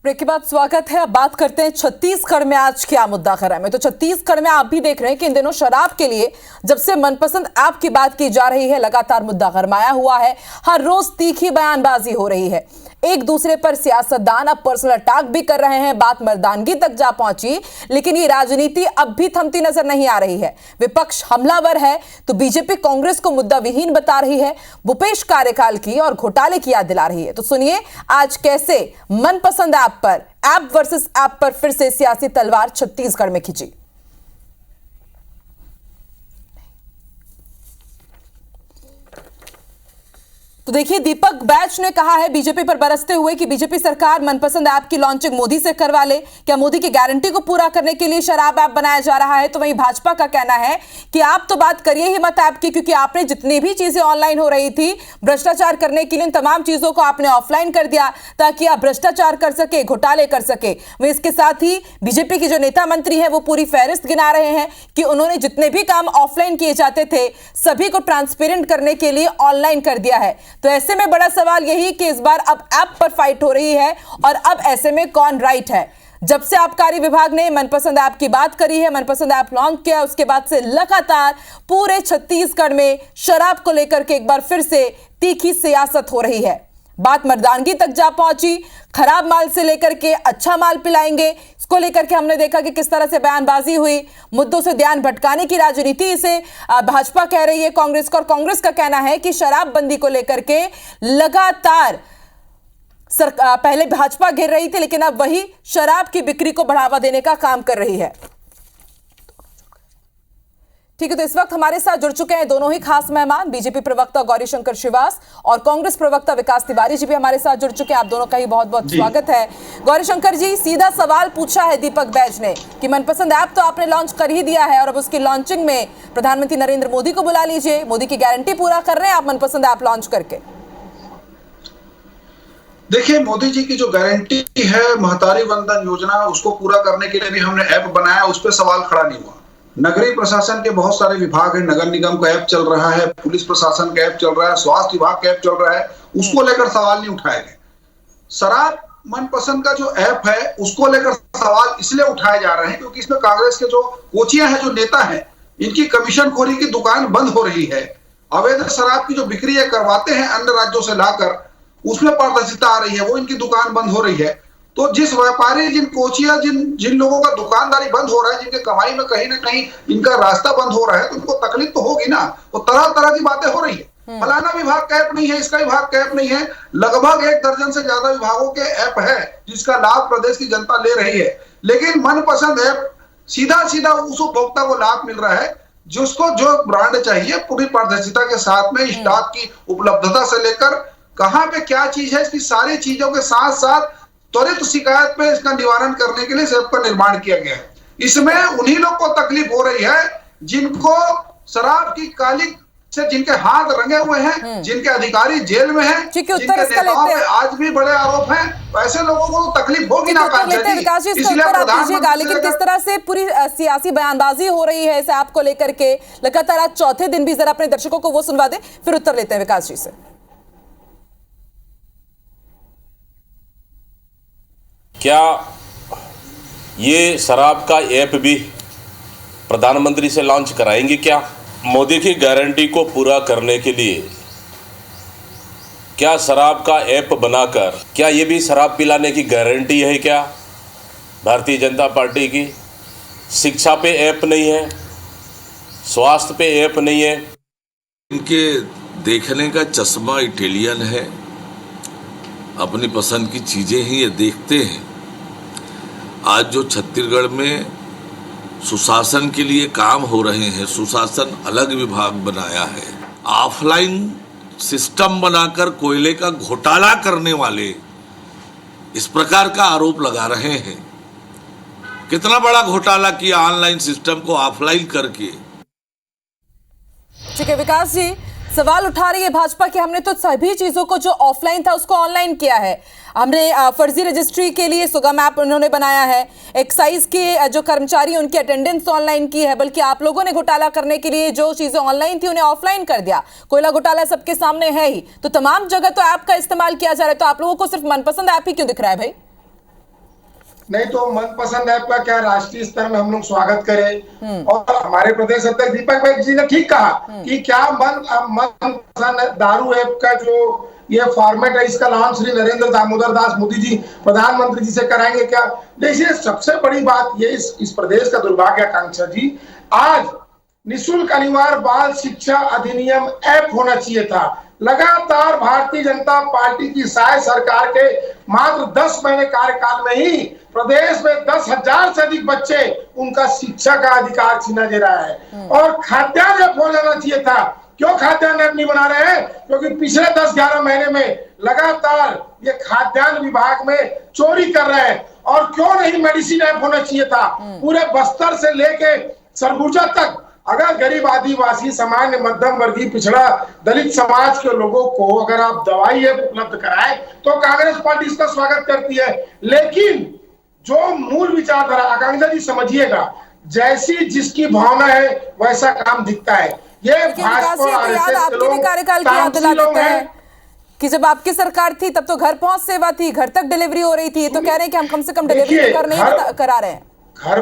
Break के बाद स्वागत है। अब बात करते हैं छत्तीसगढ़ में आज क्या मुद्दा गरम है। तो छत्तीसगढ़ में आप भी देख रहे हैं कि इन दिनों शराब के लिए जब से मनपसंद ऐप की बात की जा रही है, लगातार मुद्दा गरमाया हुआ है। हर रोज तीखी बयानबाजी हो रही है, एक दूसरे पर सियासतदान अब पर्सनल अटैक भी कर रहे हैं। बात मर्दानगी तक जा पहुंची, लेकिन ये राजनीति अब भी थमती नजर नहीं आ रही है। विपक्ष हमलावर है तो बीजेपी कांग्रेस को मुद्दा विहीन बता रही है, भूपेश कार्यकाल की और घोटाले की याद दिला रही है। तो सुनिए आज कैसे मनपसंद ऐप पर, ऐप वर्सेस ऐप पर फिर से सियासी तलवार छत्तीसगढ़ में खिंची। तो देखिए, दीपक बैच ने कहा है बीजेपी पर बरसते हुए कि बीजेपी सरकार मनपसंद ऐप की लॉन्चिंग मोदी से करवा ले। क्या मोदी की गारंटी को पूरा करने के लिए शराब ऐप बनाया जा रहा है? तो वहीं भाजपा का कहना है कि आप तो बात करिए ही मत ऐप की, क्योंकि आपने जितनी भी चीजें ऑनलाइन हो रही थी भ्रष्टाचार करने के लिए, इन तमाम चीजों को आपने ऑफलाइन कर दिया ताकि आप भ्रष्टाचार कर सके, घोटाले कर सके। वहीं इसके साथ ही बीजेपी की जो नेता मंत्री है वो पूरी फहरिस्त गिना रहे हैं कि उन्होंने जितने भी काम ऑफलाइन किए जाते थे सभी को ट्रांसपेरेंट करने के लिए ऑनलाइन कर दिया है। तो ऐसे में बड़ा सवाल यही कि इस बार अब ऐप पर फाइट हो रही है और अब ऐसे में कौन राइट है। जब से आबकारी विभाग ने मनपसंद ऐप की बात करी है, मनपसंद ऐप लॉन्च किया, उसके बाद से लगातार पूरे छत्तीसगढ़ में शराब को लेकर के एक बार फिर से तीखी सियासत हो रही है। बात मर्दानगी तक जा पहुंची, खराब माल से लेकर के अच्छा माल पिलाएंगे, इसको लेकर के हमने देखा कि किस तरह से बयानबाजी हुई। मुद्दों से ध्यान भटकाने की राजनीति इसे भाजपा कह रही है कांग्रेस को, और कांग्रेस का कहना है कि शराबबंदी को लेकर के लगातार पहले भाजपा घेर रही थी, लेकिन अब वही शराब की बिक्री को बढ़ावा देने का काम कर रही है। ठीक है, तो इस वक्त हमारे साथ जुड़ चुके हैं दोनों ही खास मेहमान, बीजेपी प्रवक्ता गौरीशंकर श्रीवास और कांग्रेस प्रवक्ता विकास तिवारी जी भी हमारे साथ जुड़ चुके हैं। आप दोनों का ही बहुत बहुत स्वागत है। गौरीशंकर जी, सीधा सवाल पूछा है दीपक बैज ने कि मनपसंद ऐप तो आपने लॉन्च कर ही दिया है और अब उसकी लॉन्चिंग में प्रधानमंत्री नरेंद्र मोदी को बुला लीजिए, मोदी की गारंटी पूरा कर रहे हैं आप मनपसंद ऐप लॉन्च करके। देखिए, मोदी जी की जो गारंटी है महतारी वंदन योजना, उसको पूरा करने के लिए भी हमने ऐप बनाया, उस पर सवाल खड़ा नहीं हुआ। नगरीय प्रशासन के बहुत सारे विभाग है, नगर निगम का ऐप चल रहा है, पुलिस प्रशासन का ऐप चल रहा है, स्वास्थ्य विभाग का ऐप चल रहा है, उसको लेकर सवाल नहीं उठाए गए। शराब मनपसंद का जो ऐप है उसको लेकर सवाल इसलिए उठाए जा रहे हैं क्योंकि इसमें कांग्रेस के जो कोचियां हैं, जो नेता हैं, इनकी कमीशनखोरी की दुकान बंद हो रही है। अवैध शराब की जो बिक्री करवाते हैं अन्य राज्यों से लाकर, उसमें पारदर्शिता आ रही है, वो इनकी दुकान बंद हो रही है। तो जिस व्यापारी, जिन कोचिया, जिन लोगों का दुकानदारी बंद हो रहा है, जिनके कमाई में कहीं ना कहीं इनका रास्ता बंद हो रहा है, तो उनको तकलीफ तो होगी ना। वो तरह तरह की बातें हो रही है, फलाना विभाग का ऐप नहीं है, इसका विभाग का ऐप नहीं है। लगभग 1 दर्जन से ज्यादा विभागों के ऐप है जिसका लाभ प्रदेश की जनता ले रही है, लेकिन मनपसंद ऐप सीधा सीधा उस उपभोक्ता को लाभ मिल रहा है जिसको जो ब्रांड चाहिए, पूरी पारदर्शिता के साथ में स्टॉक की उपलब्धता से लेकर कहां पे क्या चीज है, इसकी सारी चीजों के साथ साथ त्वरित शिकायत पे इसका निवारण करने के लिए इस ऐप का निर्माण किया गया है। इसमें उन्हीं लोग को तकलीफ हो रही है जिनको शराब की काली से जिनके हाथ रंगे हुए हैं, जिनके अधिकारी जेल में हैं, जिनके नेताओं पे आज भी बड़े आरोप हैं, ऐसे लोगों को तो तकलीफ होगी ना। लेकिन किस तरह से पूरी सियासी बयानबाजी हो रही है इस ऐप को लेकर के लगातार, आज चौथे दिन भी जरा अपने दर्शकों को वो सुनवा दे, फिर उत्तर लेते हैं विकास जी से। क्या ये शराब का ऐप भी प्रधानमंत्री से लॉन्च कराएंगे? क्या मोदी की गारंटी को पूरा करने के लिए क्या शराब का ऐप बनाकर, क्या ये भी शराब पिलाने की गारंटी है? क्या भारतीय जनता पार्टी की शिक्षा पे ऐप नहीं है, स्वास्थ्य पे ऐप नहीं है? इनके देखने का चश्मा इटालियन है, अपनी पसंद की चीजें ही ये देखते हैं। आज जो छत्तीसगढ़ में सुशासन के लिए काम हो रहे हैं, सुशासन अलग विभाग बनाया है, ऑफलाइन सिस्टम बनाकर कोयले का घोटाला करने वाले इस प्रकार का आरोप लगा रहे हैं। कितना बड़ा घोटाला किया ऑनलाइन सिस्टम को ऑफलाइन करके। ठीक है विकास जी, सवाल उठा रही है भाजपा कि हमने तो सभी चीजों को जो ऑफलाइन था उसको ऑनलाइन किया है। हमने फर्जी रजिस्ट्री के लिए सुगम ऐप उन्होंने बनाया है, एक्साइज के जो कर्मचारी उनकी अटेंडेंस ऑनलाइन की है, बल्कि आप लोगों ने घोटाला करने के लिए जो चीजें ऑनलाइन थी उन्हें ऑफलाइन कर दिया। कोयला घोटाला सबके सामने है ही, तो तमाम जगह तो ऐप का इस्तेमाल किया जा रहा है, तो आप लोगों को सिर्फ मनपसंद ऐप ही क्यों दिख रहा है भाई? नहीं तो मनपसंद ऐप का क्या राष्ट्रीय स्तर में हम लोग स्वागत करें। और हमारे प्रदेश अध्यक्ष दीपक भाई जी ने ठीक कहा कि क्या मनपसंद दारू ऐप का जो ये फॉर्मेट है, इसका लॉन्च श्री नरेंद्र दामोदर दास मोदी जी प्रधानमंत्री जी से कराएंगे क्या। देखिए सबसे बड़ी बात ये इस प्रदेश का दुर्भाग्य आकांक्षा जी, आज निःशुल्क अनिवार्य बाल शिक्षा अधिनियम ऐप होना चाहिए था। लगातार भारतीय जनता पार्टी की साय सरकार के मात्र 10 महीने कार्यकाल में ही प्रदेश में 10,000 से अधिक बच्चे उनका शिक्षा का अधिकार छीना जा रहा है। और खाद्यान्न ऐप हो जाना चाहिए था। क्यों खाद्यान्न ऐप नहीं बना रहे हैं? क्योंकि पिछले 10-11 महीने में लगातार ये खाद्यान्न विभाग में चोरी कर रहे हैं। और क्यों नहीं मेडिसिन ऐप होना चाहिए था? पूरे बस्तर से लेके सरगुजा तक अगर गरीब आदिवासी सामान्य मध्यम वर्गीय पिछड़ा दलित समाज के लोगों को अगर आप दवाई उपलब्ध कराएं तो कांग्रेस पार्टी इसका स्वागत करती है। लेकिन जो मूल विचारधारा, आकांक्षा जी समझिएगा, जैसी जिसकी भावना है वैसा काम दिखता है। ये भाजपा और आरएसएस के लोग कार्यकाल की याद दिला देते हैं कि जब आपकी सरकार थी तब तो घर पहुंच सेवा थी, घर तक डिलीवरी हो रही थी। तो कह रहे हैं कि हम कम से कम डिलीवरी नहीं करा रहे हैं। घर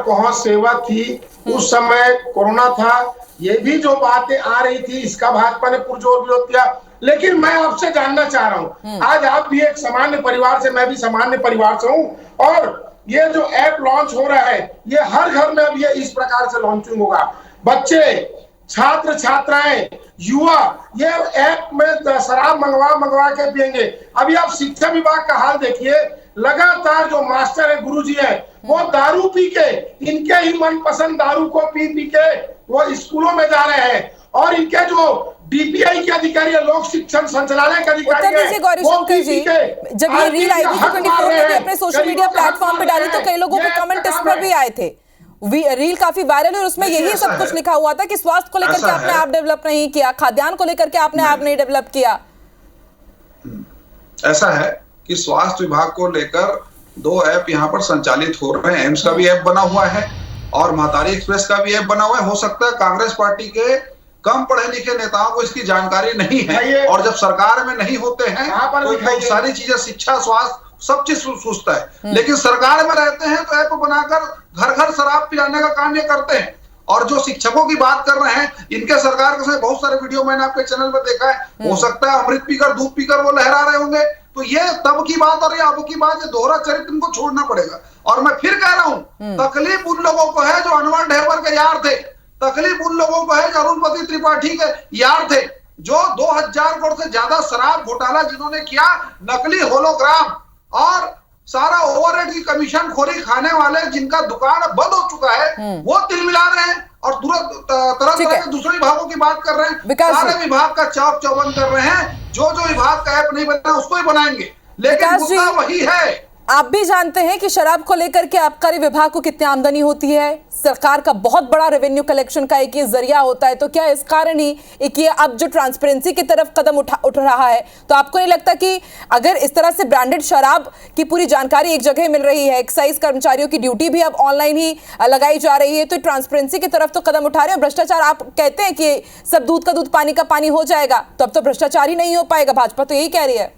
पहुंच सेवा थी, उस समय कोरोना था, ये भी जो बातें आ रही थी इसका भाजपा ने पुरजोर विरोध किया। लेकिन मैं आपसे जानना चाह रहा हूं, आज आप भी एक सामान्य परिवार से, मैं भी सामान्य परिवार से हूं, और ये जो ऐप लॉन्च हो रहा है ये हर घर में अब ये इस प्रकार से लॉन्चिंग होगा। बच्चे, छात्र छात्राएं, युवा ये ऐप में शराब मंगवा के पियेंगे। अभी आप शिक्षा विभाग का हाल देखिए, लगातार जो मास्टर है, गुरुजी है, वो दारू पी के, इनके ही मनपसंद दारू को पी के वो स्कूलों में जा रहे हैं। और इनके जो डीपीआई के अधिकारी है, लोक शिक्षण संचालय के अधिकारी है, गौरीशंकर जी, जब ये रील आई थी 24 ने अपने सोशल मीडिया प्लेटफॉर्म पे डाली तो कई लोगों के कमेंट इस पर भी आए थे। रील काफी वायरल है और उसमें यही सब कुछ लिखा हुआ था कि स्वास्थ्य को लेकर के आपने ऐप डेवलप नहीं किया, खाद्यान्न को लेकर के आपने ऐप नहीं डेवलप किया। ऐसा है कि स्वास्थ्य विभाग को लेकर 2 ऐप यहाँ पर संचालित हो रहे हैं। एम्स का भी ऐप बना हुआ है और महतारी एक्सप्रेस का भी ऐप बना हुआ है। हो सकता है कांग्रेस पार्टी के कम पढ़े लिखे नेताओं को इसकी जानकारी नहीं है, और जब सरकार में नहीं होते हैं तो बहुत सारी चीजें, शिक्षा, स्वास्थ्य, सब चीज सोचता है। लेकिन सरकार में रहते हैं तो ऐप बनाकर घर घर शराब पिलाने का काम ये करते हैं। और जो शिक्षकों की बात कर रहे हैं, इनके सरकार के बहुत सारे वीडियो मैंने आपके चैनल पर देखा है। हो सकता है अमृत पीकर, दूध पीकर वो लहरा रहे होंगे। तो ये तब की बात और ये अब की बात, ये दोहरा चरित्र इनको छोड़ना पड़ेगा। और मैं फिर कह रहा हूं, तकलीफ उन लोगों को है जो अनवर ढेबर के यार थे, तकलीफ उन लोगों को है जो अरुणपति त्रिपाठी के यार थे, जो 2000 करोड़ से ज्यादा शराब घोटाला जिन्होंने किया, नकली होलोग्राम और सारा ओवरहेड की कमीशन खोरी खाने वाले, जिनका दुकान बंद हो चुका है, वो तिल मिला रहे हैं और तुरंत तरह तरह के दूसरे विभागों की बात कर रहे हैं। सारे विभाग का चौक चौबंद कर रहे हैं। जो विभाग का ऐप नहीं बना उसको ही बनाएंगे, लेकिन मुद्दा वही है। आप भी जानते हैं कि शराब को लेकर के आबकारी विभाग को कितनी आमदनी होती है। सरकार का बहुत बड़ा रेवेन्यू कलेक्शन का एक ये जरिया होता है। तो क्या इस कारण ही एक ये अब जो ट्रांसपेरेंसी की तरफ कदम उठ रहा है, तो आपको नहीं लगता कि अगर इस तरह से ब्रांडेड शराब की पूरी जानकारी एक जगह मिल रही है, एक्साइज कर्मचारियों की ड्यूटी भी अब ऑनलाइन ही लगाई जा रही है, तो ट्रांसपेरेंसी की तरफ तो कदम उठा रहे हैं। भ्रष्टाचार, आप कहते हैं कि सब दूध का दूध पानी का पानी हो जाएगा, तो अब तो भ्रष्टाचार ही नहीं हो पाएगा। भाजपा तो यही कह रही है।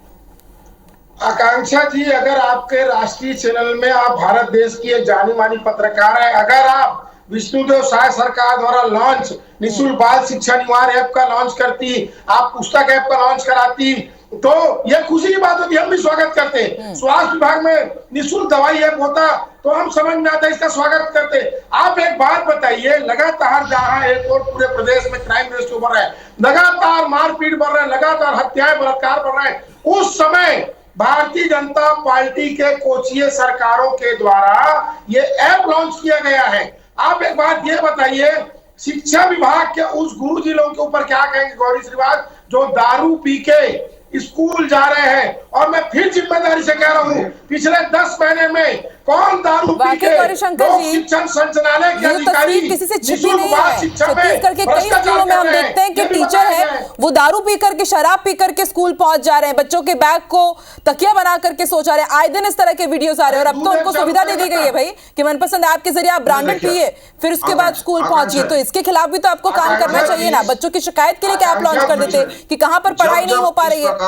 आकांक्षा जी, अगर आपके राष्ट्रीय चैनल में, आप भारत देश की एक जानी मानी पत्रकार है, अगर आप विष्णुदेव साय सरकार द्वारा लॉन्च निःशुल्क बाल शिक्षा अनिवार्य ऐप का लॉन्च करती, आप पुस्तक ऐप का लॉन्च कराती, तो यह खुशी की बात होती, हम भी स्वागत करते। स्वास्थ्य विभाग में निःशुल्क दवाई ऐप होता तो हम समझ में आता, इसका स्वागत करते। आप एक बात बताइए, लगातार जहां एक और पूरे प्रदेश में क्राइम रेट बढ़ रहा है, लगातार मारपीट बढ़ रहा है, लगातार हत्याएं, बलात्कार बढ़ रहे हैं, उस समय भारतीय जनता पार्टी के कोचीय सरकारों के द्वारा ये ऐप लॉन्च किया गया है। आप एक बात ये बताइए, शिक्षा विभाग के उस गुरुजी लोगों के ऊपर क्या कहेंगे गौरी श्रीवास्तव, जो दारू पी के स्कूल जा रहे हैं। और मैं फिर जिम्मेदारी से कह रहा हूँ, पिछले 10 महीने में कौन दारू पी के लोक शिक्षण संचालय के अधिकारी, किसी से छिपी नहीं है। छत्तीसगढ़ के कई स्कूलों में हम देखते हैं कि टीचर है वो दारू पी करके, शराब पी करके स्कूल पहुंच जा रहे हैं, बच्चों के बैग को तकिया बना करके सो जा रहे हैं। आए दिन इस तरह के वीडियोस आ रहे हैं। और अब तो उनको सुविधा दे दी गई है भाई कि मनपसंद ऐप के जरिए आप ब्रांडेड पिए, फिर उसके बाद स्कूल पहुंचिए। तो इसके खिलाफ भी तो आपको काम करना चाहिए ना। बच्चों की शिकायत के लिए क्या आप लॉन्च कर देते कि कहां पर पढ़ाई नहीं हो पा रही है।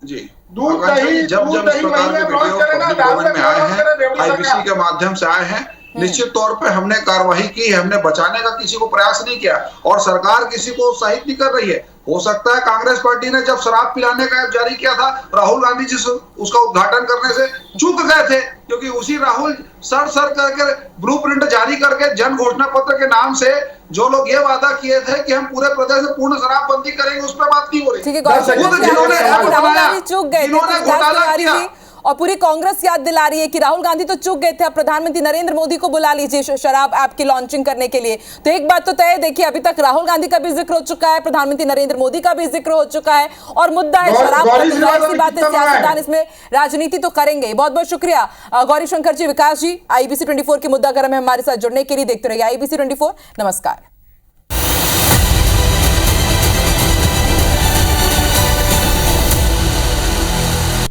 जी दूध आकांक्षा जी, दही जब दूध जब इस दही प्रकार के महिला वीडियो लॉन्च करे ना, पब्लिक दारू डोमेन में का आए लॉन्च करे, हैं, बेवड़ी आईबीसी सरकार। के माध्यम से आए हैं, निश्चित तौर पे हमने कार्रवाई की, हमने बचाने का किसी को प्रयास नहीं किया और सरकार किसी को उत्साहित नहीं कर रही है। हो सकता है कांग्रेस पार्टी ने जब शराब पिलाने का ऐप जारी किया था, राहुल गांधी जी उसका उद्घाटन करने से चूक गए थे, क्योंकि उसी राहुल सर करके ब्लूप्रिंट जारी करके जन घोषणा पत्र के नाम से जो लोग ये वादा किए थे कि हम पूरे प्रदेश में पूर्ण शराबबंदी करेंगे, उस पर बात नहीं हो रही। ठीक है गौरी शंकर जी, जिन्होंने ऐप राहुल बनाया, गांधी चूक गए थे, जिन्होंने तो घोटाला आ रही किया, थी और पूरी कांग्रेस याद दिला रही है कि राहुल गांधी तो चूक गए थे, अब प्रधानमंत्री नरेंद्र मोदी को बुला लीजिए शराब ऐप की लॉन्चिंग करने के लिए। तो एक बात तो तय है, देखिए अभी तक राहुल गांधी का भी जिक्र हो चुका है, प्रधानमंत्री नरेंद्र मोदी का भी जिक्र हो चुका है और मुद्दा है शराब का। तो जाहिर सी बात है सियासतदान इसमें राजनीति तो करेंगे। बहुत बहुत शुक्रिया गौरी शंकर जी, विकास जी, IBC 24 के मुद्दा गर्म है हमारे साथ जुड़ने के लिए। देखते रहिए IBC 24। नमस्कार।